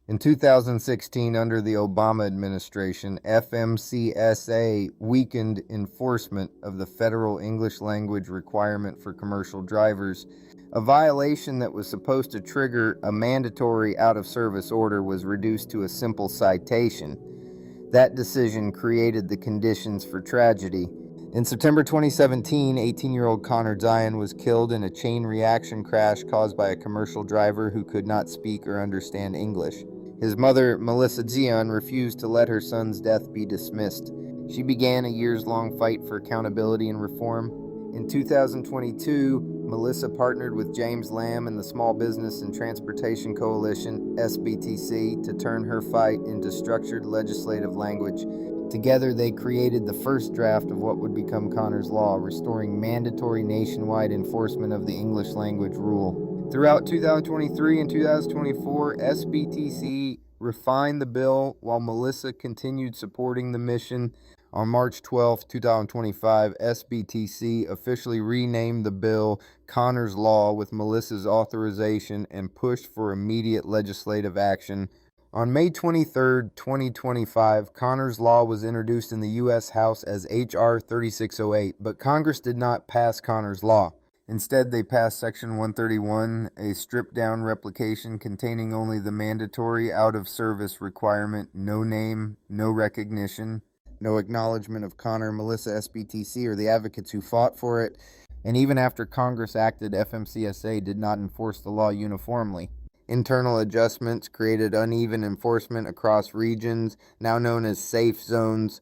In 2016, under the Obama administration, FMCSA weakened enforcement of the federal English language requirement for commercial drivers. A violation that was supposed to trigger a mandatory out-of-service order was reduced to a simple citation. That decision created the conditions for tragedy. In September 2017, 18-year-old Connor Dian was killed in a chain reaction crash caused by a commercial driver who could not speak or understand English. His mother, Melissa Dion, refused to let her son's death be dismissed. She began a years-long fight for accountability and reform. In 2022, Melissa partnered with James Lamb and the Small Business and Transportation Coalition, SBTC, to turn her fight into structured legislative language. Together, they created the first draft of what would become Connor's Law, restoring mandatory nationwide enforcement of the English language rule. Throughout 2023 and 2024, SBTC refined the bill while Melissa continued supporting the mission. On March 12, 2025, SBTC officially renamed the bill Connor's Law with Melissa's authorization and pushed for immediate legislative action. On May 23, 2025, Connor's Law was introduced in the U.S. House as H.R. 3608, but Congress did not pass Connor's Law. Instead, they passed Section 131, a stripped-down replication containing only the mandatory out-of-service requirement, no name, no recognition, no acknowledgement of Connor, Melissa, SBTC, or the advocates who fought for it, and even after Congress acted, FMCSA did not enforce the law uniformly. Internal adjustments created uneven enforcement across regions, now known as safe zones.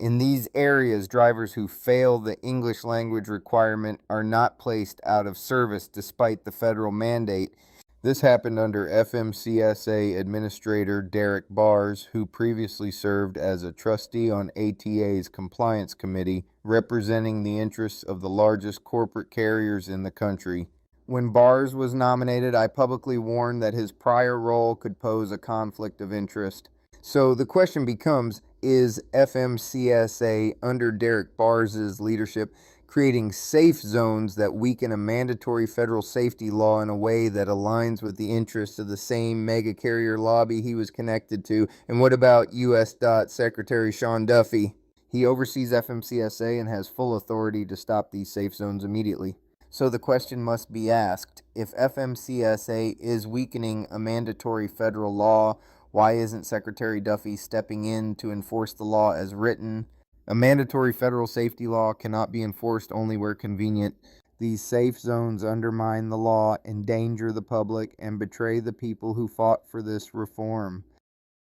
In these areas, drivers who fail the English language requirement are not placed out of service despite the federal mandate. This happened under FMCSA Administrator Derek Bars, who previously served as a trustee on ATA's Compliance Committee, representing the interests of the largest corporate carriers in the country. When Bars was nominated, I publicly warned that his prior role could pose a conflict of interest. So the question becomes, is FMCSA under Derek Bars' leadership creating safe zones that weaken a mandatory federal safety law in a way that aligns with the interests of the same mega carrier lobby he was connected to? And what about U.S. Secretary Sean Duffy? He oversees FMCSA and has full authority to stop these safe zones immediately. So the question must be asked, if FMCSA is weakening a mandatory federal law, why isn't Secretary Duffy stepping in to enforce the law as written? A mandatory federal safety law cannot be enforced only where convenient. These safe zones undermine the law, endanger the public, and betray the people who fought for this reform.